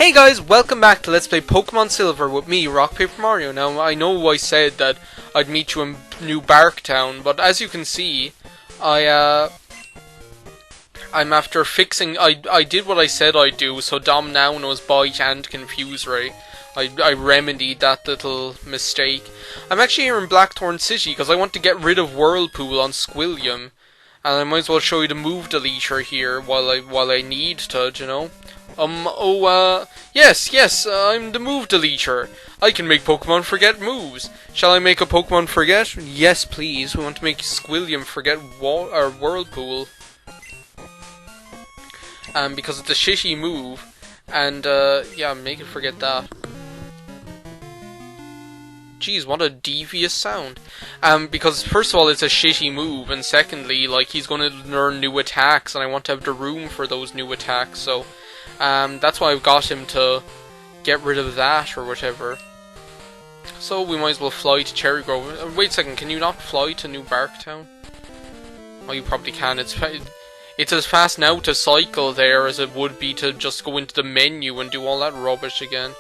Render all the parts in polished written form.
Hey guys, welcome back to Let's Play Pokemon Silver with me, RockPaperMario. Now, I know I said that I'd meet you in New Barktown, but as you can see, I'm after fixing. I did what I said I'd do, so Dom now knows Bite and Confuse Ray. I remedied that little mistake. I'm actually here in Blackthorn City because I want to get rid of Whirlpool on Squilliam, and I might as well show you the move deleter here while I need to, you know. Yes, I'm the move deleter. I can make Pokemon forget moves. Shall I make a Pokemon forget? Yes, please. We want to make Squilliam forget Whirlpool. Because it's a shitty move. And, yeah, make it forget that. Jeez, what a devious sound. Because first of all, it's a shitty move, and secondly, like, he's going to learn new attacks, and I want to have the room for those new attacks, so... that's why I've got him to get rid of that or whatever. So we might as well fly to Cherry Grove. Wait a second, can you not fly to New Barktown? Oh, you probably can. It's as fast now to cycle there as it would be to just go into the menu and do all that rubbish again.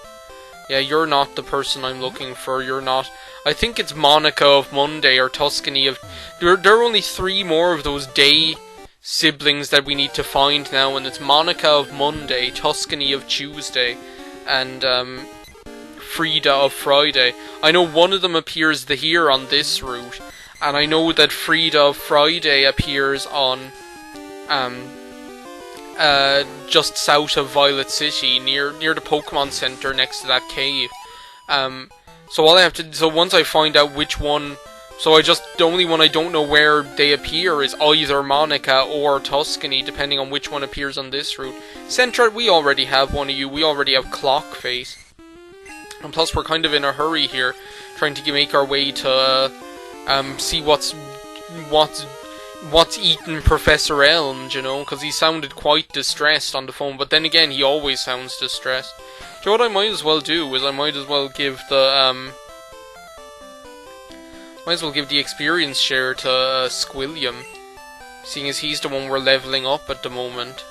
Yeah, you're not the person I'm looking for. You're not. I think it's Monica of Monday or Tuscany of... There are only 3 more of those day... siblings that we need to find now, and it's Monica of Monday, Tuscany of Tuesday, and Frida of Friday. I know one of them appears here on this route, and I know that Frida of Friday appears on just south of Violet City, near the Pokemon Center next to that cave. So all I have to, so once I find out which one. So the only one I don't know where they appear is either Monica or Tuscany, depending on which one appears on this route. Centret, we already have one of you. We already have Clockface. And plus, we're kind of in a hurry here, trying to make our way to see what's eaten Professor Elm, you know, because he sounded quite distressed on the phone. But then again, he always sounds distressed. So what I might as well do is I might as well give the experience share to Squilliam, seeing as he's the one we're leveling up at the moment.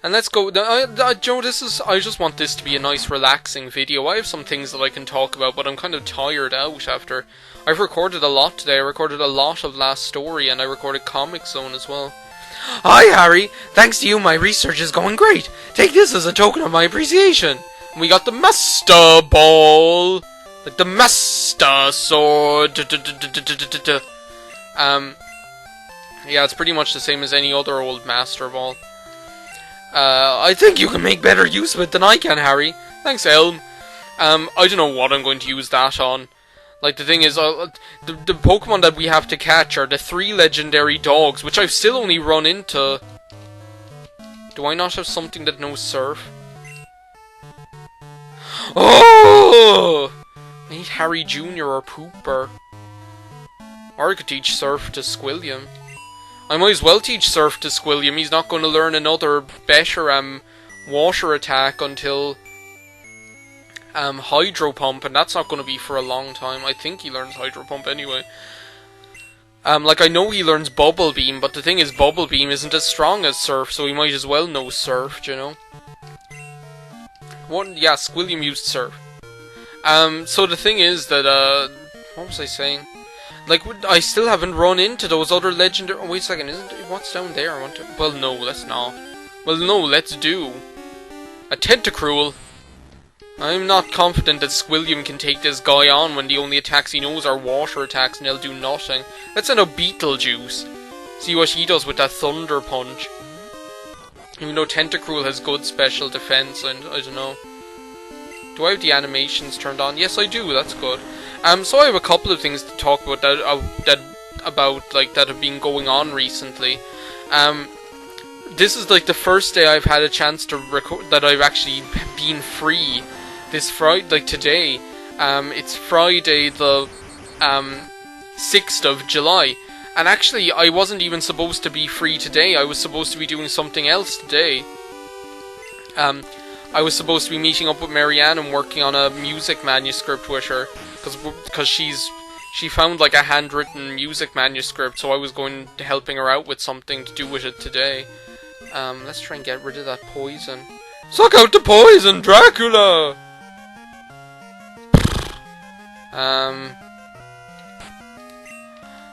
And let's go. Joe, I just want this to be a nice, relaxing video. I have some things that I can talk about, but I'm kind of tired out after. I've recorded a lot today. I recorded a lot of Last Story, and I recorded Comic Zone as well. Hi, Harry. Thanks to you, my research is going great. Take this as a token of my appreciation. And we got the Master Ball. Like the Master Sword. Yeah, it's pretty much the same as any other old Master Ball. I think you can make better use of it than I can, Harry. Thanks, Elm. I don't know what I'm going to use that on. Like, the thing is, the Pokemon that we have to catch are the 3 legendary dogs, which I've still only run into. Do I not have something that knows Surf? Oh! I need Harry Jr. or Pooper. Or I could teach Surf to Squilliam. I might as well teach Surf to Squilliam. He's not going to learn another better water attack until Hydro Pump, and that's not going to be for a long time. I think he learns Hydro Pump anyway. Like, I know he learns Bubble Beam, but the thing is, Bubble Beam isn't as strong as Surf, so he might as well know Surf, you know? Yeah, Squilliam used Surf. So the thing is that, what was I saying? Like, I still haven't run into those other legendary... Oh, wait a second, what's down there? Well, no, let's not. Well, no, let's do. A Tentacruel. I'm not confident that Squilliam can take this guy on when the only attacks he knows are water attacks and they'll do nothing. Let's send out Beetlejuice. See what he does with that Thunder Punch. Even though Tentacruel has good special defense, and I don't know. Do I have the animations turned on? Yes, I do. That's good. So I have a couple of things to talk about that have been going on recently. This is like the first day I've had a chance to record that I've actually been free. This Friday, like today, it's Friday the 6th of July, and actually I wasn't even supposed to be free today. I was supposed to be doing something else today. I was supposed to be meeting up with Marianne and working on a music manuscript with her, because she found like a handwritten music manuscript, so I was going to helping her out with something to do with it today. Let's try and get rid of that poison. Suck out the poison, Dracula!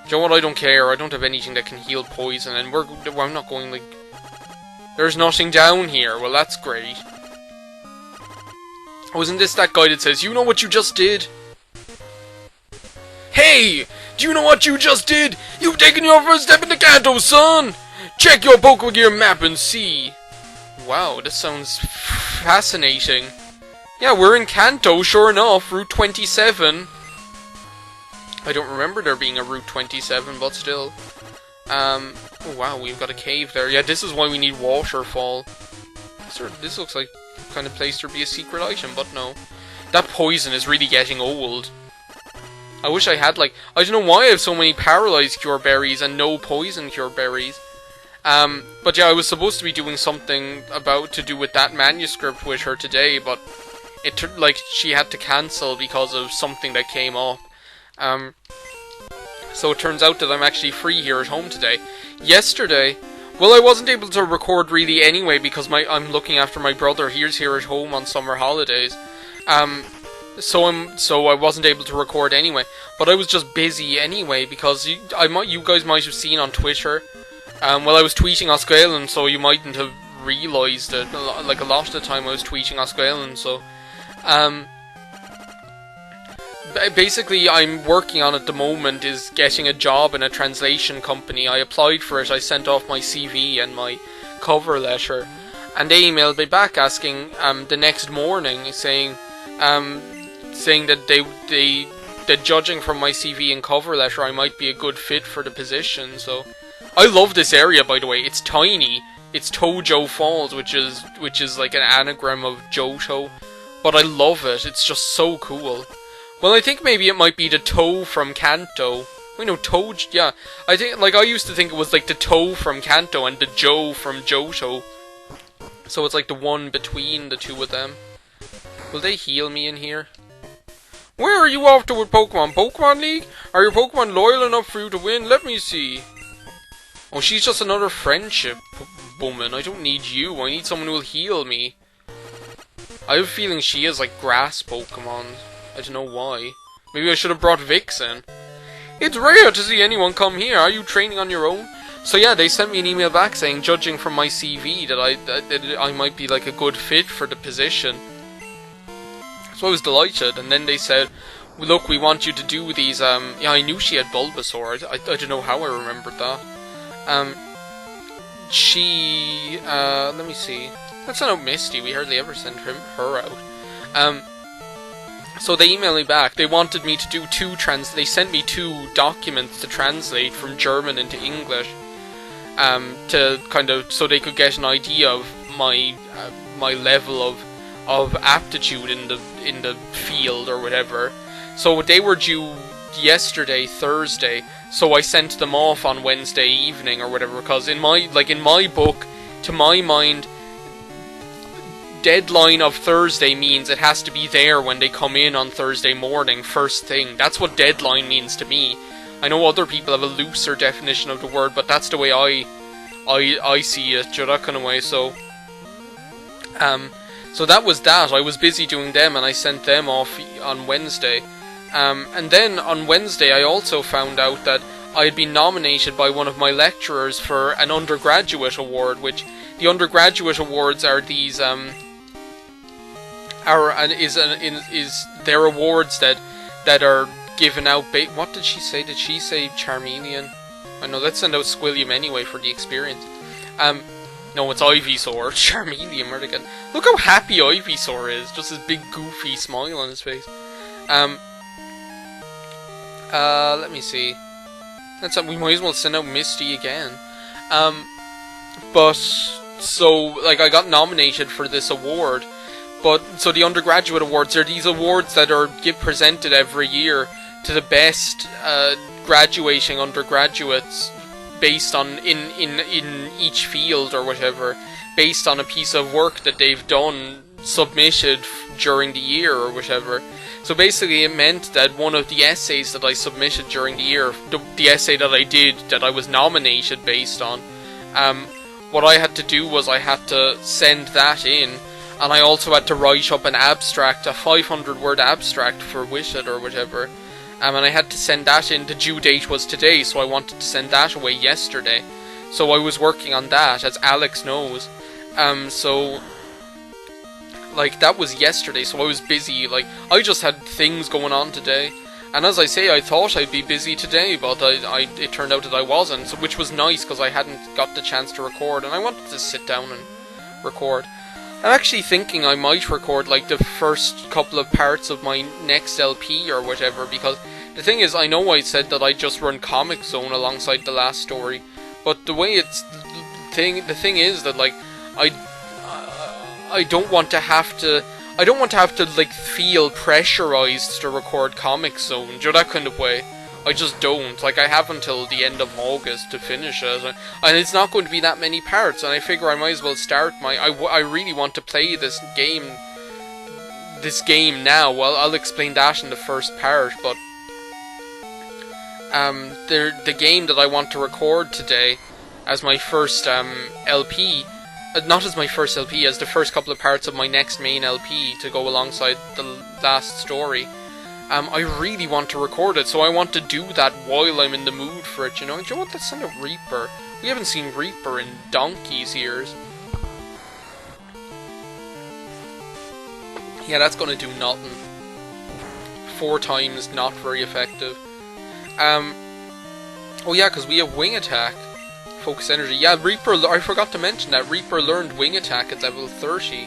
Do you know what? I don't care. I don't have anything that can heal poison, and I'm not going, like... There's nothing down here. Well, that's great. Oh, isn't this that guy that says, you know what you just did? Hey! Do you know what you just did? You've taken your first step into Kanto, son! Check your Pokegear map and see. Wow, this sounds fascinating. Yeah, we're in Kanto, sure enough. Route 27. I don't remember there being a Route 27, but still. Oh wow, we've got a cave there. Yeah, this is why we need waterfall. This looks like the kind of place there'd be a secret item, but no. That poison is really getting old. I wish I had, like... I don't know why I have so many paralyzed cure berries and no poison cure berries. But yeah, I was supposed to be doing something to do with that manuscript with her today, but she had to cancel because of something that came up. So it turns out that I'm actually free here at home today. Yesterday, well, I wasn't able to record really anyway because I'm looking after my brother. He's here at home on summer holidays. So I wasn't able to record anyway. But I was just busy anyway because you guys might have seen on Twitter. Well, I was tweeting Oscaelan, so you mightn't have realised it. Like a lot of the time, I was tweeting Oscaelan, so. Basically, I'm working on at the moment is getting a job in a translation company. I applied for it. I sent off my CV and my cover letter, and they emailed me back asking the next morning saying that judging from my CV and cover letter, I might be a good fit for the position. So, I love this area, by the way. It's tiny. It's Tojo Falls, which is like an anagram of Johto, but I love it. It's just so cool. Well, I think maybe it might be the toe from Kanto. Wait, no, Toj, yeah. I used to think it was like the toe from Kanto and the Jo from Johto. So it's like the one between the two of them. Will they heal me in here? Where are you off to with Pokemon? Pokemon League? Are your Pokemon loyal enough for you to win? Let me see. Oh, she's just another friendship woman. I don't need you. I need someone who will heal me. I have a feeling she is like grass Pokemon. I don't know why. Maybe I should have brought Vixen. It's rare to see anyone come here. Are you training on your own? So yeah, they sent me an email back saying, judging from my CV, that I might be like a good fit for the position. So I was delighted, and then they said, look, we want you to do these, yeah, I knew she had Bulbasaur. I don't know how I remembered that. Let me see. Let's send out Misty. We hardly ever send her out. So they emailed me back. They wanted me to do they sent me 2 documents to translate from German into English, to kind of, so they could get an idea of my level of aptitude in the field or whatever. So they were due yesterday, Thursday. So I sent them off on Wednesday evening or whatever, because in my book, to my mind, deadline of Thursday means it has to be there when they come in on Thursday morning, first thing. That's what deadline means to me. I know other people have a looser definition of the word, but that's the way I see it, that kind of way. So so that was that. I was busy doing them, and I sent them off on Wednesday. And then on Wednesday I also found out that I had been nominated by one of my lecturers for an undergraduate award, which the undergraduate awards are these they're awards that are given out. What did she say? Did she say Charmeleon? I know. Let's send out Squilliam anyway for the experience. No, it's Ivysaur. Charmeleon, where'd it get? Look how happy Ivysaur is. Just his big goofy smile on his face. Let me see. We might as well send out Misty again. But so like I got nominated for this award. But so the undergraduate awards are these awards that are presented every year to the best graduating undergraduates based on in each field or whatever, based on a piece of work that they've done submitted during the year or whatever. So basically it meant that one of the essays that I submitted during the year, the essay that I did that I was nominated based on, what I had to do was I had to send that in. and I also had to write up an abstract, a 500-word abstract for Wishit or whatever. And I had to send that in. The due date was today, so I wanted to send that away yesterday. So I was working on that, as Alex knows. So, like, that was yesterday, so I was busy. Like, I just had things going on today. And as I say, I thought I'd be busy today, but it turned out that I wasn't, which was nice, because I hadn't got the chance to record, and I wanted to sit down and record. I'm actually thinking I might record, like, the first couple of parts of my next LP or whatever, because the thing is, I know I said that I just run Comic Zone alongside the last story, but the way the thing is that, like, I don't want to have to like feel pressurized to record Comic Zone, you know, that kind of way. I just don't. Like, I have until the end of August to finish it, and it's not going to be that many parts, and I figure I might as well start I really want to play this game now. Well, I'll explain that in the first part, but the game that I want to record today as my first LP, not as my first LP, as the first couple of parts of my next main LP to go alongside the last story. I really want to record it, so I want to do that while I'm in the mood for it, you know? Do you know what? Let's send a Reaper. We haven't seen Reaper in donkey's years. Yeah, that's gonna do nothing. 4 times, not very effective. Oh yeah, because we have Wing Attack. Focus Energy. Yeah, Reaper, I forgot to mention that. Reaper learned Wing Attack at level 30.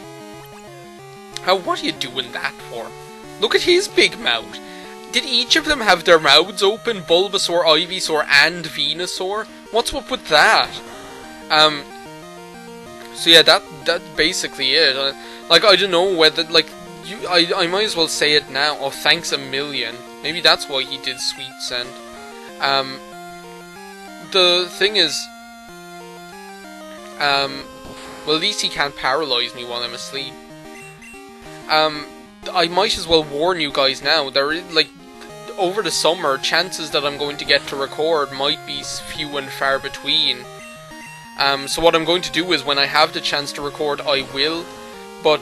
What are you doing that for? Look at his big mouth. Did each of them have their mouths open? Bulbasaur, Ivysaur, and Venusaur? What's up with that? So yeah, that's basically it. Like, I don't know whether, like, I might as well say it now. Oh, thanks a million. Maybe that's why he did Sweet Scent. The thing is, well, at least he can't paralyze me while I'm asleep. I might as well warn you guys now, there is, like, over the summer, chances that I'm going to get to record might be few and far between. So what I'm going to do is, when I have the chance to record, I will, but,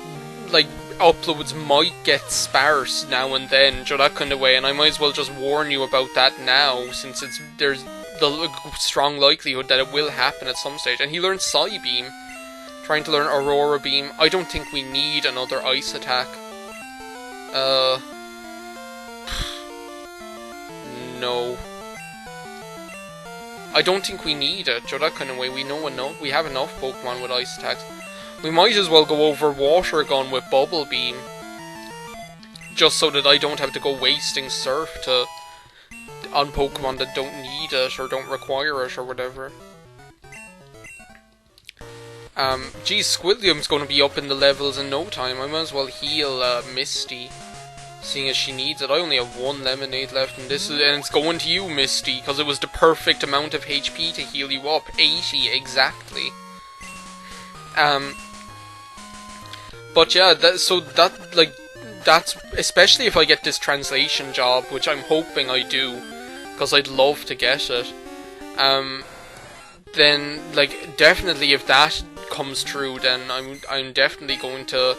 like, uploads might get sparse now and then, so that kind of way, and I might as well just warn you about that now, since there's the strong likelihood that it will happen at some stage. And he learned Psybeam, trying to learn Aurora Beam. I don't think we need another Ice Attack. No. I don't think we need it, so that kind of way. We have enough Pokemon with Ice Attacks. We might as well go over Water Gun with Bubble Beam, just so that I don't have to go wasting Surf on Pokemon that don't need it or don't require it or whatever. Geez, Squilliam's going to be up in the levels in no time. I might as well heal Misty, seeing as she needs it. I only have 1 Lemonade left, and it's going to you, Misty, because it was the perfect amount of HP to heal you up. 80 exactly. But yeah, that's especially if I get this translation job, which I'm hoping I do, because I'd love to get it. Then, like, definitely if that comes true, then I'm definitely going to.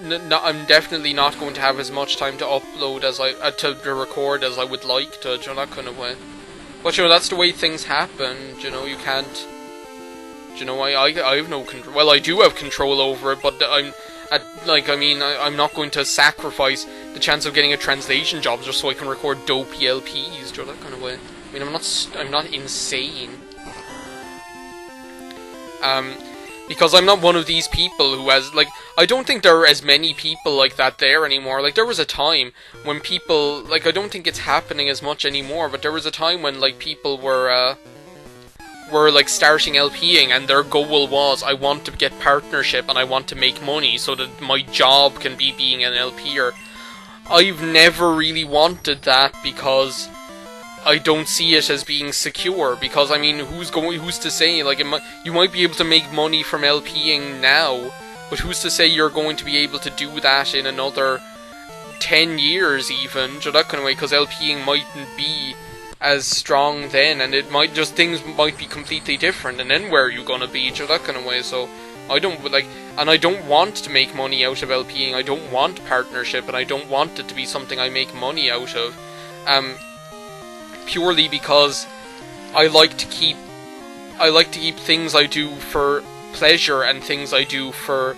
I'm definitely not going to have as much time to upload as to record as I would like to, you know, that kind of way. But you know, that's the way things happen. You know, you can't. You know, I have no control. Well, I do have control over it, but I'm not going to sacrifice the chance of getting a translation job just so I can record dopey LPs, you know, that kind of way. I mean, I'm not insane. Because I'm not one of these people who has, like, I don't think there are as many people like that there anymore. Like, there was a time when people, like, I don't think it's happening as much anymore, but there was a time when, like, people were like starting LPing and their goal was, I want to get partnership and I want to make money so that my job can be being an LPer. I've never really wanted that because I don't see it as being secure, because I mean, who's to say, like, you might be able to make money from LPing now, but who's to say you're going to be able to do that in another 10 years even, so that kind of way, because LPing mightn't be as strong then, and it might just, things might be completely different, and then where are you gonna be, so that kind of way. So I don't, like, And I don't want to make money out of LPing. I don't want partnership, and I don't want it to be something I make money out of. Purely because I like to keep things I do for pleasure and things I do for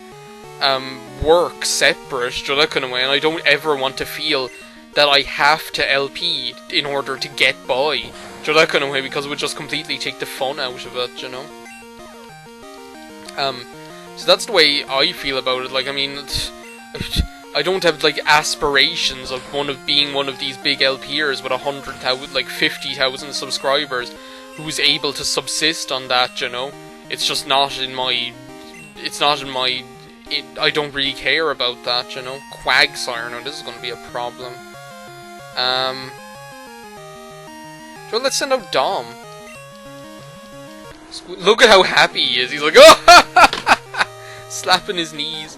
work separate, that kind of way, and I don't ever want to feel that I have to LP in order to get by, that kind of way, because it would just completely take the fun out of it, So that's the way I feel about it. Like, I mean, I don't have like aspirations of being one of these big LPers with 100,000, like 50,000 subscribers, who's able to subsist on that. It's just not in my. It's not in my. I don't really care about that. Quagsire. Now this is going to be a problem. So let's send out Dom. Look at how happy he is. He's like, oh, slapping his knees.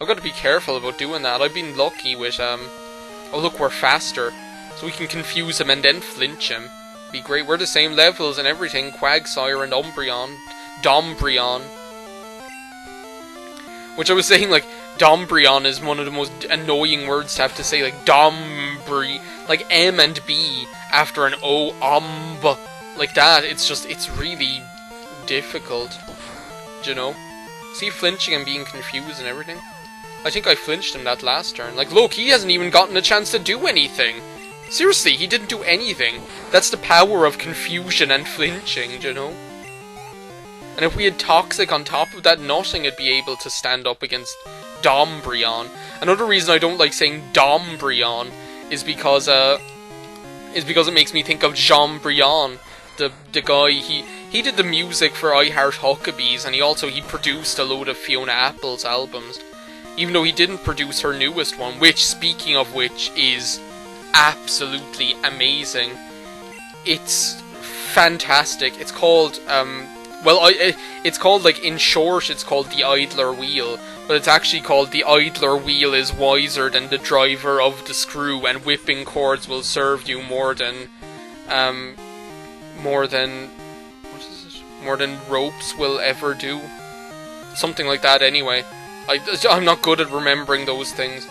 I've got to be careful about doing that. I've been lucky with, oh look, we're faster. So we can confuse him and then flinch him. Be great. We're the same levels and everything. Quagsire and Umbreon. Dombrion. Which I was saying, like, Dombrion is one of the most annoying words to have to say. Like, Dombri. Like, M and B after an O. Like that. It's just, it's really difficult. See, flinching and being confused and everything. I think I flinched him that last turn. Like, look, he hasn't even gotten a chance to do anything. Seriously, he didn't do anything. That's the power of confusion and flinching, And if we had Toxic on top of that, nothing would be able to stand up against Dombrion. Another reason I don't like saying Dombrion is because it makes me think of Jean Brion, the guy, he did the music for I Heart Huckabees, and he produced a load of Fiona Apple's albums. Even though he didn't produce her newest one, which, speaking of which, is absolutely amazing. It's fantastic. It's called, it's called, like, in short, it's called The Idler Wheel, but it's actually called The Idler Wheel is wiser than the driver of the screw, and whipping cords will serve you more than ropes will ever do. Something like that, anyway. I'm not good at remembering those things.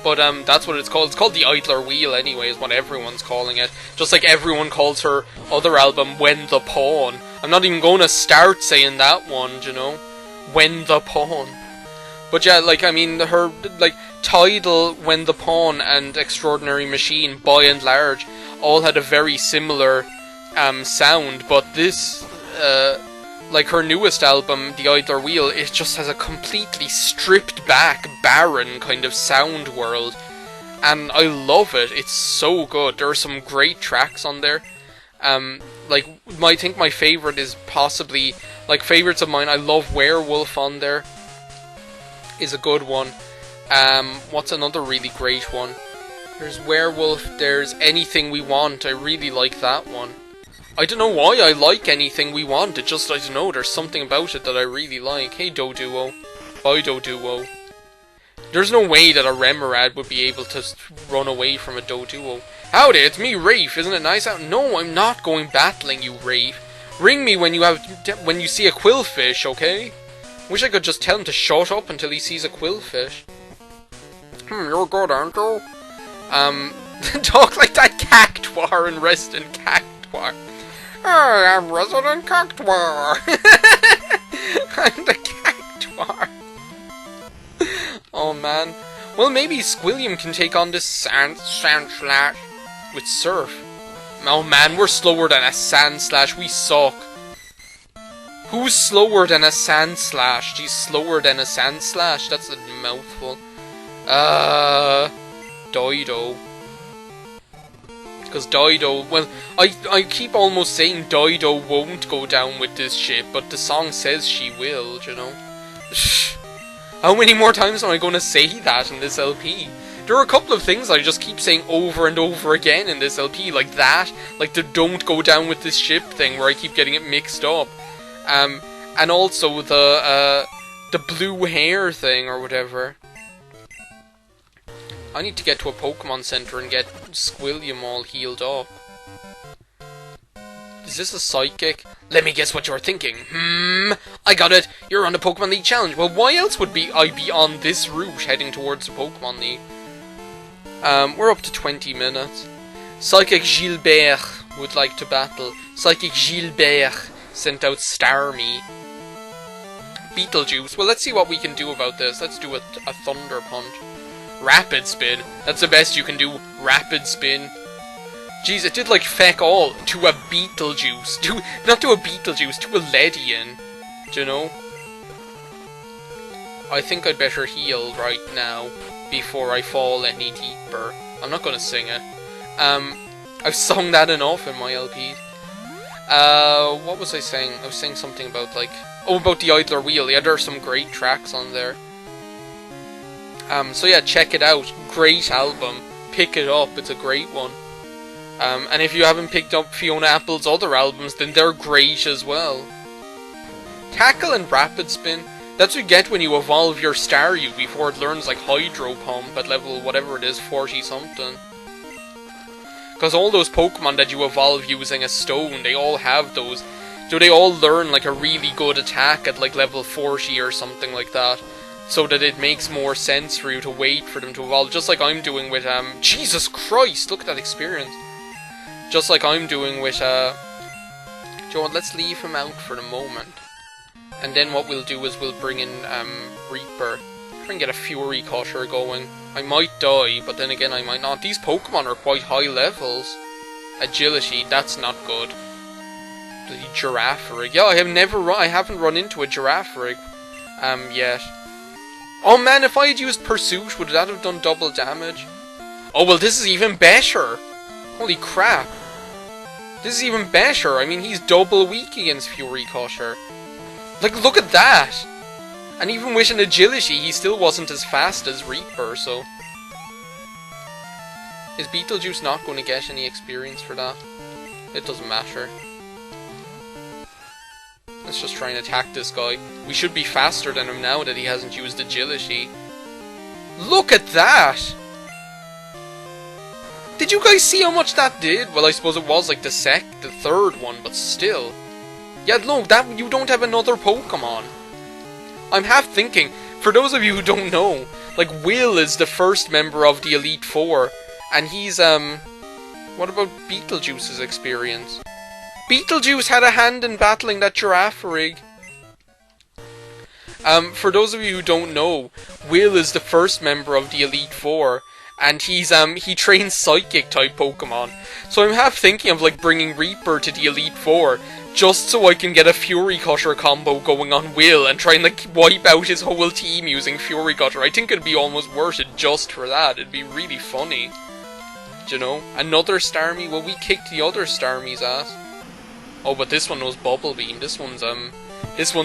But that's what it's called. It's called The Idler Wheel anyway, is what everyone's calling it. Just like everyone calls her other album When the Pawn. I'm not even going to start saying that one, When the Pawn. But yeah, like, I mean, her, like, Tidal, When the Pawn, and Extraordinary Machine, by and large, all had a very similar sound, but this, like her newest album, The Idler Wheel, it just has a completely stripped back, barren kind of sound world, and I love it. It's so good. There are some great tracks on there. Like, I think my favourite is possibly, like, favourites of mine, I love Werewolf on there, is a good one. What's another really great one? There's Werewolf, there's Anything We Want, I really like that one. I don't know why I like Anything We Want, it just, I don't know, there's something about it that I really like. Hey Doduo. Bye Doduo. There's no way that a Remoraid would be able to run away from a Doduo. Howdy, it's me, Rafe, isn't it nice out? No, I'm not going battling you, Rafe. Ring me when you see a Quillfish, okay? Wish I could just tell him to shut up until he sees a Quillfish. You're good, aren't you? Talk like that Cactuar and Resident Cactuar. I'm Resident Cactuar. I'm the Cactuar. Oh man. Well, maybe Squilliam can take on this Sand Slash with Surf. Oh man, we're slower than a Sand Slash. We suck. Who's slower than a Sand Slash? She's slower than a Sand Slash. That's a mouthful. Dido. Because Dido, well, I keep almost saying Dido won't go down with this shit, but the song says she will, How many more times am I going to say that in this LP? There are a couple of things I just keep saying over and over again in this LP, like that, like the don't go down with this ship thing, where I keep getting it mixed up. And also the blue hair thing, or whatever. I need to get to a Pokemon Center and get Squilliam all healed up. Is this a psychic? Let me guess what you're thinking. I got it! You're on the Pokemon League Challenge! Well, why else would I be on this route heading towards the Pokemon League? We're up to 20 minutes. Psychic Gilbert would like to battle. Psychic Gilbert sent out Starmie. Beetlejuice. Well, let's see what we can do about this. Let's do a Thunder Punch. Rapid Spin. That's the best you can do. Rapid Spin. Jeez, it did like feck all to a Beetlejuice. Not to a Beetlejuice, to a Ledian. Do you know? I think I'd better heal right now before I fall any deeper. I'm not gonna sing it. I've sung that enough in my LP. What was I saying? I was saying something about like... Oh, about the Idler Wheel. Yeah, there are some great tracks on there. So yeah, check it out. Great album. Pick it up. It's a great one. And if you haven't picked up Fiona Apple's other albums, then they're great as well. Tackle and Rapid Spin. That's what you get when you evolve your Staryu before it learns like Hydro Pump at level whatever it is, 40 something. Because all those Pokemon that you evolve using a stone, they all have those. So they all learn like a really good attack at like level 40 or something like that. So that it makes more sense for you to wait for them to evolve. Just like I'm doing with, Jesus Christ, look at that experience. Just like I'm doing with, do you know what, let's leave him out for the moment. And then what we'll do is we'll bring in, Reaper. Try and get a Fury Cutter going. I might die, but then again I might not. These Pokemon are quite high levels. Agility, that's not good. The Girafarig. Yeah, I haven't run into a Girafarig, yet. Oh man, if I had used Pursuit, would that have done double damage? Oh well, this is even better! Holy crap. This is even better. I mean, he's double weak against Fury Cutter. Like, look at that! And even with an agility, he still wasn't as fast as Reaper, so... Is Beetlejuice not going to get any experience for that? It doesn't matter. Let's just try and attack this guy. We should be faster than him now that he hasn't used agility. Look at that! Did you guys see how much that did? Well, I suppose it was like the third one, but still. Yeah, no, that you don't have another Pokemon. I'm half thinking, for those of you who don't know, like, Will is the first member of the Elite Four, and he's, what about Beetlejuice's experience? Beetlejuice had a hand in battling that Girafarig. For those of you who don't know, Will is the first member of the Elite Four, and he's, he trains Psychic-type Pokemon. So I'm half thinking of, like, bringing Reaper to the Elite Four, just so I can get a Fury Cutter combo going on Will, and try and, like, wipe out his whole team using Fury Cutter. I think it'd be almost worth it just for that. It'd be really funny. Do you know? Another Starmie? Well, we kicked the other Starmie's ass. Oh, but this one was Bubble Beam. This one's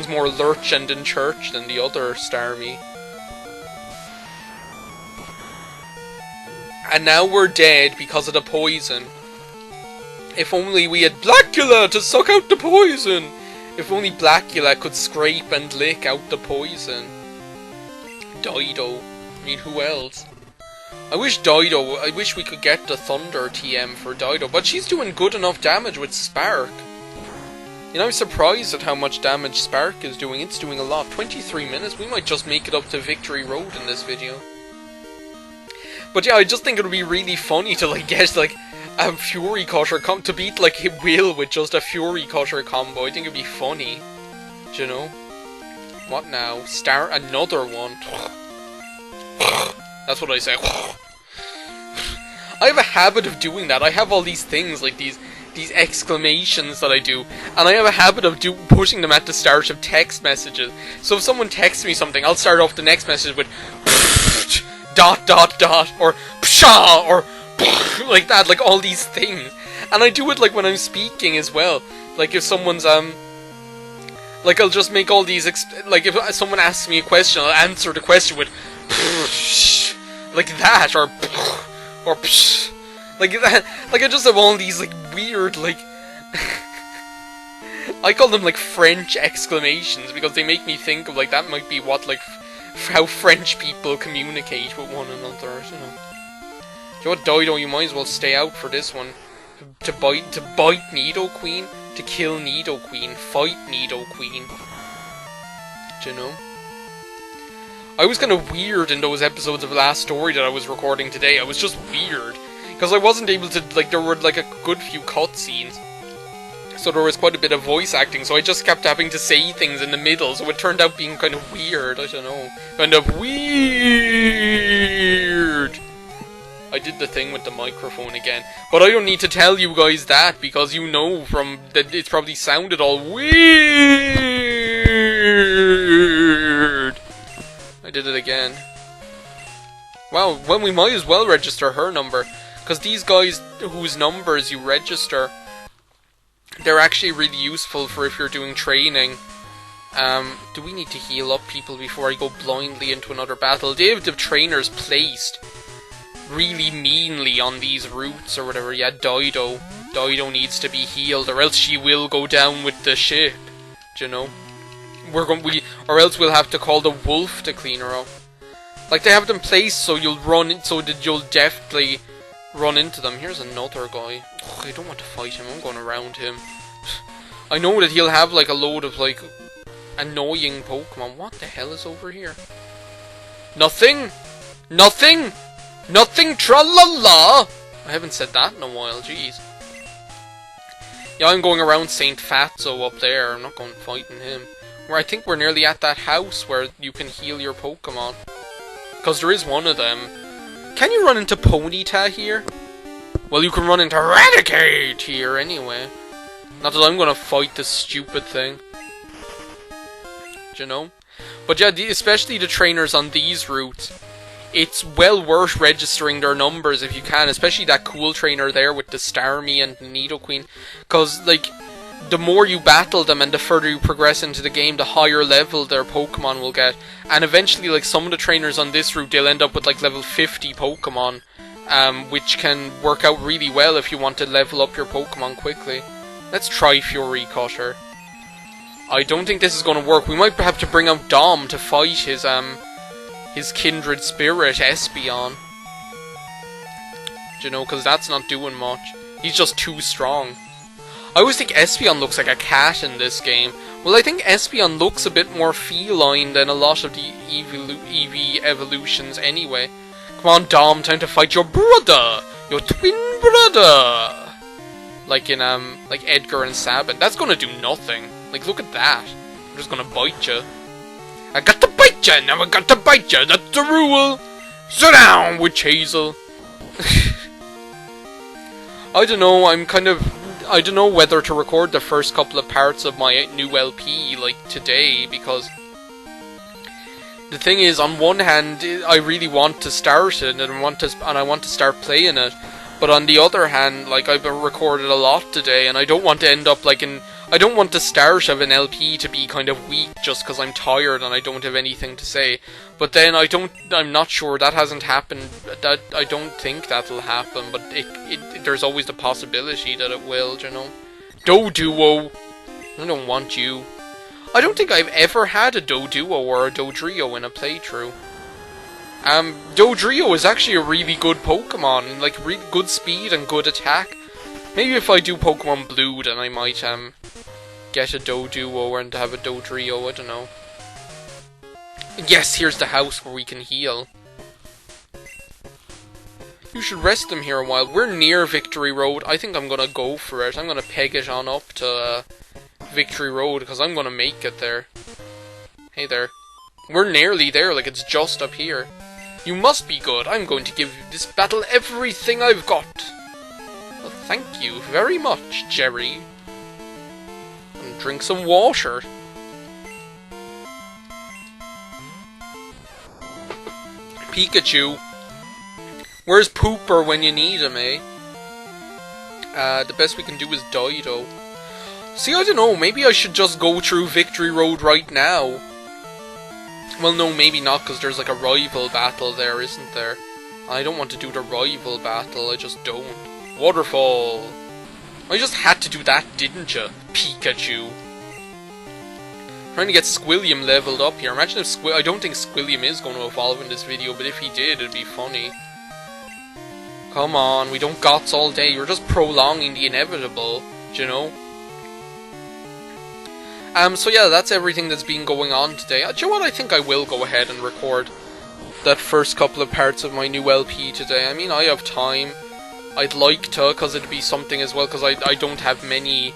more Lurch and in Church than the other Starmie. And now we're dead because of the poison. If only we had Blackula to suck out the poison! If only Blackula could scrape and lick out the poison. Dido. I mean, who else? I wish we could get the Thunder TM for Dido, but she's doing good enough damage with Spark. You know, I'm surprised at how much damage Spark is doing. It's doing a lot. 23 minutes? We might just make it up to Victory Road in this video. But yeah, I just think it would be really funny to, like, get, like, a Fury Cutter to beat, like, Will with just a Fury Cutter combo. I think it'd be funny. Do you know? What now? Another one. That's what I say. I have a habit of doing that. I have all these things, like these exclamations that I do, and I have a habit of pushing them at the start of text messages. So if someone texts me something, I'll start off the next message with dot dot dot, or pshaw, or like that, like all these things. And I do it like when I'm speaking as well. Like if someone's like I'll just make all these like if someone asks me a question, I'll answer the question with like that, or like that. Like I just have all these like weird like I call them like French exclamations because they make me think of like that might be what like how French people communicate with one another, you know. You know what, Dido, you might as well stay out for this one. To bite Nidoqueen, to kill Nidoqueen, fight Nidoqueen. Do you know? I was kind of weird in those episodes of Last Story that I was recording today. I was just weird. Because I wasn't able to, like, there were, like, a good few cutscenes. So there was quite a bit of voice acting, so I just kept having to say things in the middle, so it turned out being kind of weird, I don't know. Kind of weird! I did the thing with the microphone again. But I don't need to tell you guys that, because you know from that it's probably sounded all weird! I did it again. Wow, well, we might as well register her number, because these guys whose numbers you register, they're actually really useful for if you're doing training. Do we need to heal up people before I go blindly into another battle? They have the trainers placed really meanly on these routes or whatever. Yeah, Dido. Dido needs to be healed, or else she will go down with the ship. Do you know? Or else we'll have to call the wolf to clean her up. Like, they have them placed so you'll you'll definitely run into them. Here's another guy. Ugh, I don't want to fight him. I'm going around him. I know that he'll have like a load of like annoying Pokemon. What the hell is over here? Nothing. Nothing. Nothing. Tra-la-la. I haven't said that in a while. Jeez. Yeah, I'm going around Saint Fatso up there. I'm not going fighting him. Where I think we're nearly at that house where you can heal your Pokemon. Because there is one of them. Can you run into Ponyta here? Well, you can run into Raticate here anyway. Not that I'm gonna fight this stupid thing. Do you know? But yeah, especially the trainers on these routes, it's well worth registering their numbers if you can. Especially that cool trainer there with the Starmie and the Nidoqueen. Because, like, the more you battle them and the further you progress into the game, the higher level their Pokemon will get. And eventually, like, some of the trainers on this route, they'll end up with, like, level 50 Pokemon. Which can work out really well if you want to level up your Pokemon quickly. Let's try Fury Cutter. I don't think this is going to work. We might have to bring out Dom to fight his kindred spirit, Espeon. Do you know, because that's not doing much. He's just too strong. I always think Espeon looks like a cat in this game. Well, I think Espeon looks a bit more feline than a lot of the EV evolutions anyway. Come on, Dom, time to fight your brother! Your twin brother! Like in, like Edgar and Sabin. That's gonna do nothing. Like, look at that. I'm just gonna bite you. I got to bite you! Now I got to bite you! That's the rule! Sit down, Witch Hazel! I don't know, I don't know whether to record the first couple of parts of my new LP, like, today, because the thing is, on one hand, I really want to start it, and I want to start playing it, but on the other hand, like, I've recorded a lot today, and I don't want to end up, like, I don't want the start of an LP to be kind of weak just because I'm tired and I don't have anything to say. But then I'm not sure, that hasn't happened, I don't think that'll happen, but there's always the possibility that it will, you know. Doduo! I don't want you. I don't think I've ever had a Doduo or a Dodrio in a playthrough. Dodrio is actually a really good Pokemon, like really good speed and good attack. Maybe if I do Pokemon Blue, then I might get a Doduo and have a Dodrio, I don't know. Yes, here's the house where we can heal. You should rest them here a while. We're near Victory Road. I think I'm gonna go for it. I'm gonna peg it on up to Victory Road, because I'm gonna make it there. Hey there. We're nearly there, like it's just up here. You must be good. I'm going to give this battle everything I've got. Well, thank you very much, Jerry. And drink some water. Pikachu. Where's Pooper when you need him, eh? The best we can do is Dido. See, I don't know, maybe I should just go through Victory Road right now. Well, no, maybe not, because there's like a rival battle there, isn't there? I don't want to do the rival battle, I just don't. Waterfall! I just had to do that, didn't you, Pikachu? Trying to get Squilliam leveled up here. Imagine if I don't think Squilliam is going to evolve in this video, but if he did, it'd be funny. Come on, we don't gots all day. You're just prolonging the inevitable, do you know? So yeah, that's everything that's been going on today. Do you know what? I think I will go ahead and record that first couple of parts of my new LP today. I mean, I have time. I'd like to, because it'd be something as well, because I don't have many...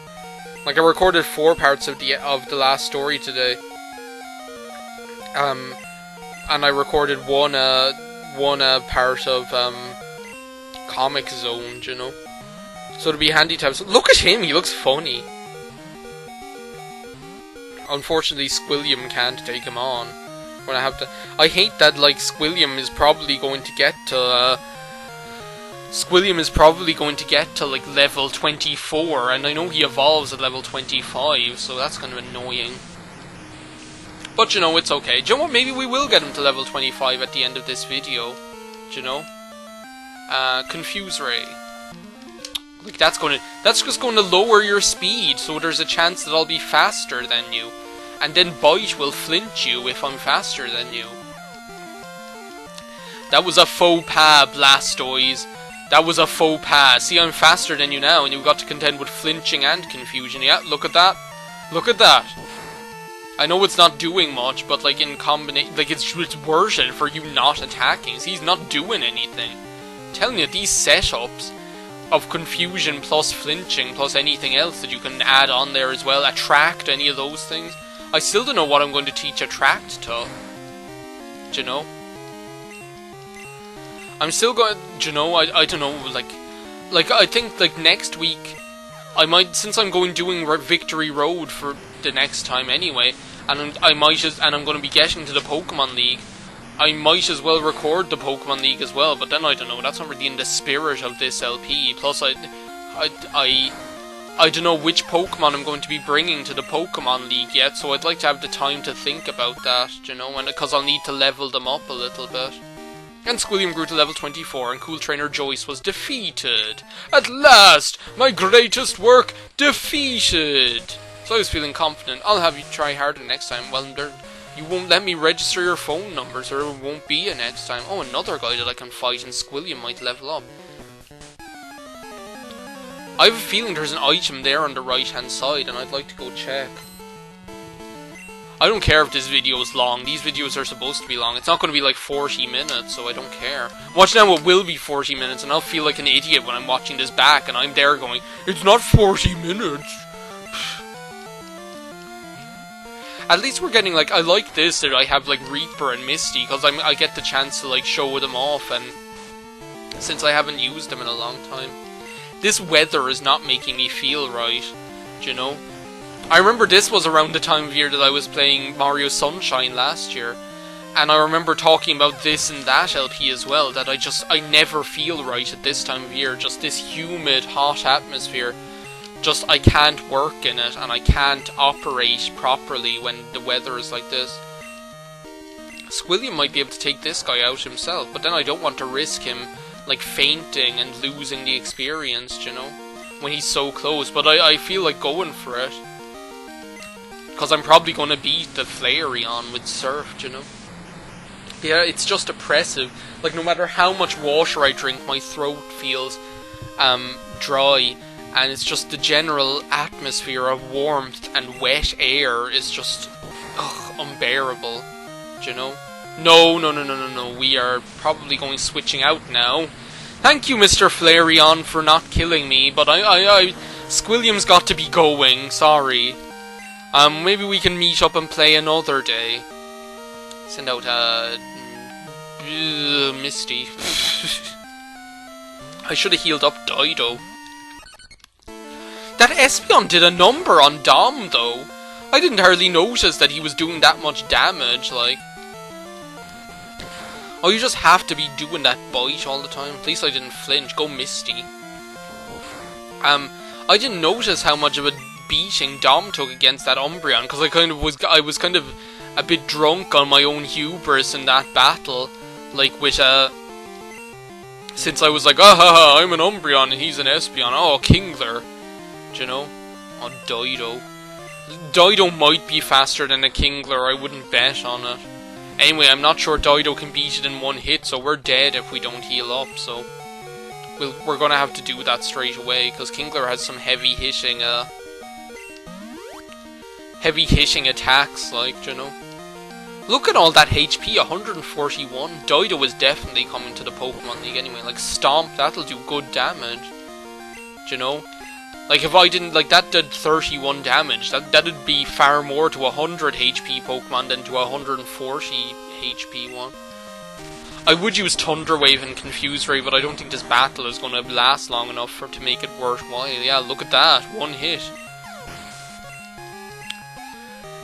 Like, I recorded 4 parts of the last story today. And I recorded one part of, Comic Zone, you know? So it'd be handy to have... Look at him, he looks funny. Unfortunately, Squilliam can't take him on. When I have to... I hate that, like, Squilliam is probably going to get to, like, level 24, and I know he evolves at level 25, so that's kind of annoying. But, you know, it's okay. Do you know what? Maybe we will get him to level 25 at the end of this video. Do you know? Confuse Ray. Like, that's just going to lower your speed, so there's a chance that I'll be faster than you. And then Bite will flinch you if I'm faster than you. That was a faux pas, Blastoise. That was a faux pas. See, I'm faster than you now, and you've got to contend with flinching and confusion. Yeah, look at that. Look at that. I know it's not doing much, but like in combination, like it's worth it for you not attacking. See, he's not doing anything. I'm telling you, these setups of confusion plus flinching plus anything else that you can add on there as well, attract, any of those things. I still don't know what I'm going to teach attract to. Do you know? I'm still going. Do you know? I don't know. Like I think like next week, I might, since I'm doing Victory Road for the next time anyway, and I'm going to be getting to the Pokemon League. I might as well record the Pokemon League as well, but then I don't know. That's not really in the spirit of this LP. Plus, I don't know which Pokemon I'm going to be bringing to the Pokemon League yet, so I'd like to have the time to think about that, you know, and because I'll need to level them up a little bit. And Squilliam grew to level 24, and Cool Trainer Joyce was defeated. At last, my greatest work defeated! So I was feeling confident. I'll have you try harder next time. Well, you won't let me register your phone number, so there won't be a next time. Oh, another guy that I can fight, and Squilliam might level up. I have a feeling there's an item there on the right hand side, and I'd like to go check. I don't care if this video is long. These videos are supposed to be long. It's not going to be like 40 minutes, so I don't care. Watch now, it will be 40 minutes, and I'll feel like an idiot when I'm watching this back, and I'm there going, it's not 40 minutes. At least we're getting, like, I like this, that I have, like, Reaper and Misty, because I get the chance to, like, show them off, and since I haven't used them in a long time. This weather is not making me feel right, do you know? I remember this was around the time of year that I was playing Mario Sunshine last year, and I remember talking about this and that LP as well, that I never feel right at this time of year, just this humid, hot atmosphere. Just, I can't work in it, and I can't operate properly when the weather is like this. Squilliam might be able to take this guy out himself, but then I don't want to risk him, like, fainting and losing the experience, you know, when he's so close. But I feel like going for it, because I'm probably going to beat the Flareon with Surf, you know. Yeah, it's just oppressive. Like, no matter how much water I drink, my throat feels dry. And it's just the general atmosphere of warmth and wet air is just unbearable, do you know? No, we are probably going switching out now. Thank you, Mr. Flareon, for not killing me, but Squilliam's got to be going, sorry. Maybe we can meet up and play another day. Send out, Misty. I should have healed up Dido. That Espeon did a number on Dom, though. I didn't hardly notice that he was doing that much damage, like. Oh, you just have to be doing that bite all the time. At least I didn't flinch. Go Misty. I didn't notice how much of a beating Dom took against that Umbreon, because I was kind of a bit drunk on my own hubris in that battle. Like, with, since I was like, I'm an Umbreon and he's an Espeon. Oh, Kingler. Do you know? Oh, Dido. Dido might be faster than a Kingler, I wouldn't bet on it. Anyway, I'm not sure Dido can beat it in one hit, so we're dead if we don't heal up, so we're gonna have to do that straight away, because Kingler has some heavy hitting, heavy hitting attacks, like, you know. Look at all that HP, 141. Dido is definitely coming to the Pokemon League anyway. Like, Stomp, that'll do good damage. Do you know? Like, if I didn't, like, that did 31 damage. That'd be far more to a 100 HP Pokemon than to a 140 HP one. I would use Thunder Wave and Confuse Ray, but I don't think this battle is going to last long enough to make it worthwhile. Yeah, look at that. One hit.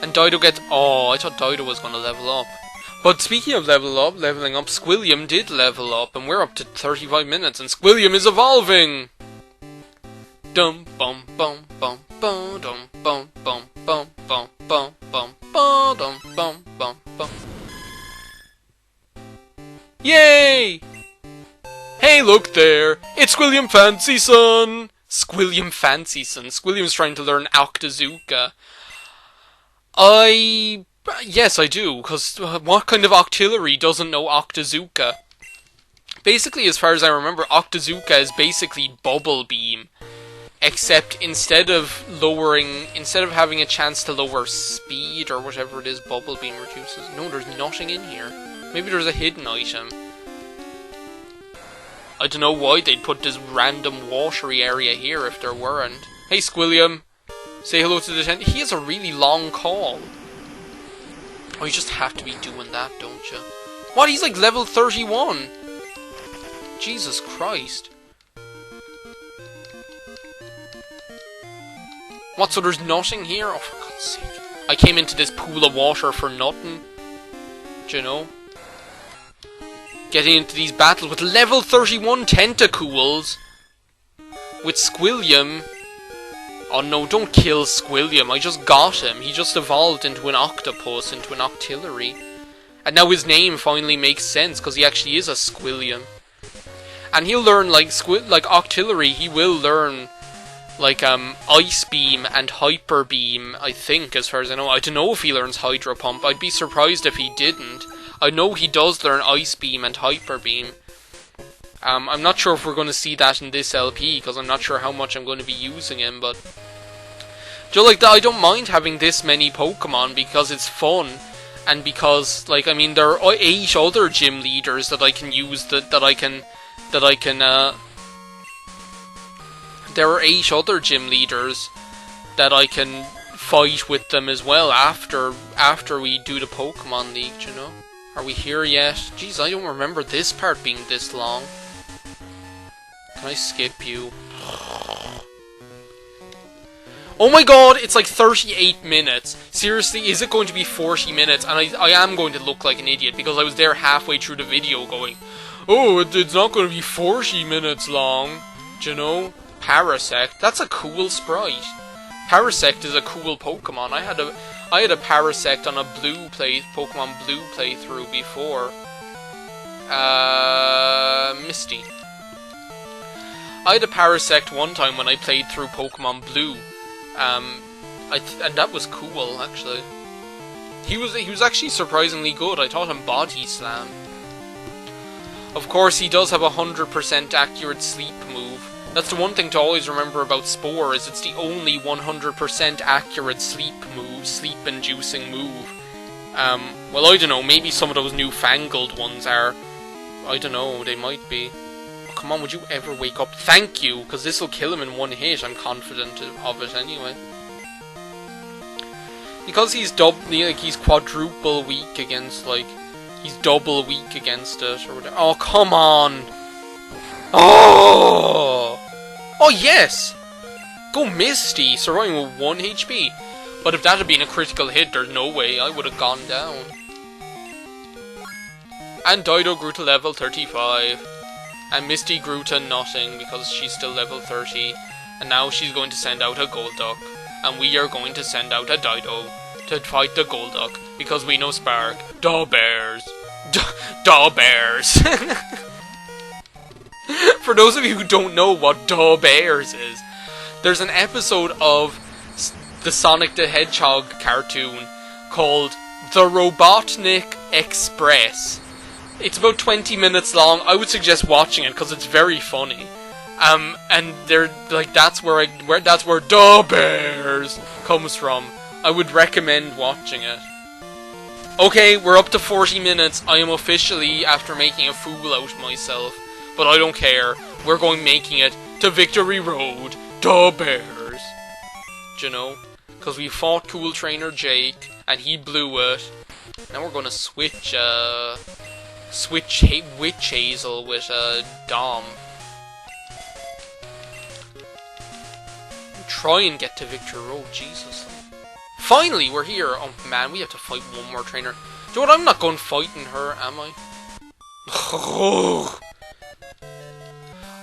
And Dido gets... Oh, I thought Dido was going to level up. But speaking of leveling up, Squilliam did level up, and we're up to 35 minutes, and Squilliam is evolving! Dum bum bum bum bum dum bum bum bum bum bum bum bum bum bum bum. Yay! Hey, look there! It's Squilliam Fancy Son! Squilliam Fancy Son. Squilliam's trying to learn Octazooka. Yes, I do, because what kind of Octillery doesn't know Octazooka? Basically, as far as I remember, Octazooka is basically Bubble Beam. Except instead of having a chance to lower speed or whatever it is Bubble Beam reduces. No, there's nothing in here. Maybe there's a hidden item. I don't know why they'd put this random watery area here if there weren't. Hey, Squilliam. Say hello to the tent. He has a really long call. Oh, you just have to be doing that, don't you? What? He's like level 31. Jesus Christ. What, so there's nothing here? Oh, for God's sake. I came into this pool of water for nothing. Do you know? Getting into these battles with level 31 Tentacools. With Squilliam. Oh no, don't kill Squilliam. I just got him. He just evolved into an octopus, into an Octillery. And now his name finally makes sense, because he actually is a Squilliam. And he'll learn, like Octillery, he will learn, like, Ice Beam and Hyper Beam, I think, as far as I know. I don't know if he learns Hydro Pump. I'd be surprised if he didn't. I know he does learn Ice Beam and Hyper Beam. I'm not sure if we're going to see that in this LP, because I'm not sure how much I'm going to be using him, but... Just like that, I don't mind having this many Pokemon, because it's fun, and because, like, I mean, there are 8 other gym leaders that I can use, there are 8 other gym leaders that I can fight with them as well after we do the Pokemon League, you know? Are we here yet? Jeez, I don't remember this part being this long. Can I skip you? Oh my god, it's like 38 minutes. Seriously, is it going to be 40 minutes? And I am going to look like an idiot because I was there halfway through the video going, oh, it's not going to be 40 minutes long. Do you know? Parasect, that's a cool sprite. Parasect is a cool Pokemon. I had a Parasect on a Pokemon Blue playthrough before. Misty. I had a Parasect one time when I played through Pokemon Blue. And that was cool, actually. He was actually surprisingly good. I taught him Body Slam. Of course, he does have a 100% accurate sleep move. That's the one thing to always remember about Spore, is it's the only 100% accurate sleep-inducing move. Well, I don't know, maybe some of those newfangled ones are. I don't know, they might be. Oh, come on, would you ever wake up? Thank you, because this will kill him in one hit, I'm confident of it anyway. Because he's he's quadruple weak against, like, he's double weak against it, or whatever. Oh, come on! Oh! Oh, yes! Go Misty, surviving with 1 HP. But if that had been a critical hit, there's no way I would have gone down. And Dido grew to level 35. And Misty grew to nothing because she's still level 30. And now she's going to send out a Golduck. And we are going to send out a Dido to fight the Golduck. Because we know Spark. Da Bears. Da Bears. For those of you who don't know what Da Bears is, there's an episode of the Sonic the Hedgehog cartoon called The Robotnik Express. It's about 20 minutes long. I would suggest watching it because it's very funny. And they're like that's where Da Bears comes from. I would recommend watching it. Okay, we're up to 40 minutes. I am officially after making a fool out of myself. But I don't care. We're making it to Victory Road. Da Bears. Do you know? Because we fought Cool Trainer Jake, and he blew it. Now we're gonna switch Witch Hazel with Dom. Try and get to Victory Road, Jesus. Finally, we're here. Oh man, we have to fight one more trainer. Do you know what? I'm not going fighting her, am I?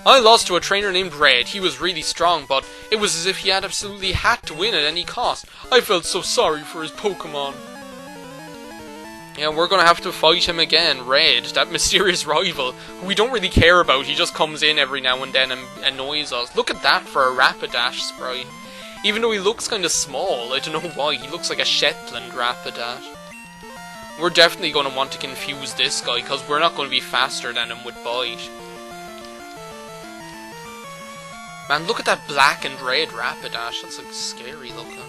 I lost to a trainer named Red. He was really strong, but it was as if he had absolutely had to win at any cost. I felt so sorry for his Pokémon. Yeah, we're gonna have to fight him again, Red, that mysterious rival, who we don't really care about. He just comes in every now and then and annoys us. Look at that for a Rapidash sprite. Even though he looks kind of small, I don't know why, he looks like a Shetland Rapidash. We're definitely going to want to confuse this guy, because we're not going to be faster than him with Bite. Man, look at that black and red Rapidash, that's like scary looking.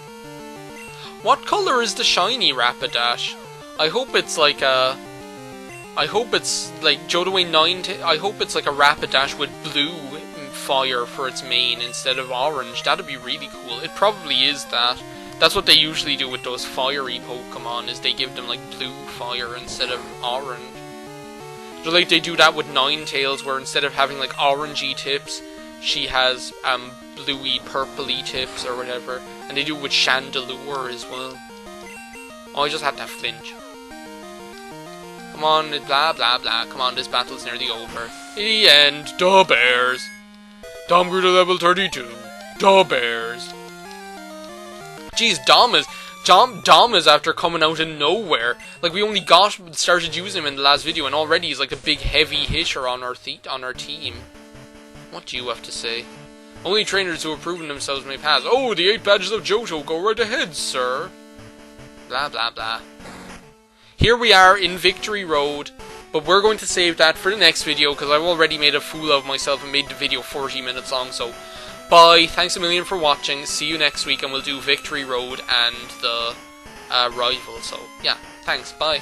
What colour is the shiny Rapidash? I hope it's like a... I hope it's like Jodaway 9... I hope it's like a Rapidash with blue fire for its main instead of orange. That'd be really cool. It probably is that. That's what they usually do with those fiery Pokemon, is they give them like blue fire instead of orange. So like they do that with Ninetales, where instead of having like orangey tips, she has bluey purpley tips or whatever. And they do it with Chandelure as well. Oh, I just had to flinch. Come on, blah blah blah. Come on, this battle's nearly over. In the end, da Bears. Dom grew to level 32. Da Bears. Jeez, Dom is after coming out of nowhere. Like, we only started using him in the last video, and already he's like a big heavy hitter on our team. What do you have to say? Only trainers who have proven themselves may pass. Oh, the 8 badges of Johto, go right ahead, sir. Blah blah blah. Here we are in Victory Road. But we're going to save that for the next video, because I've already made a fool of myself and made the video 40 minutes long, so bye, thanks a million for watching, see you next week, and we'll do Victory Road and the rival, so yeah, thanks, bye.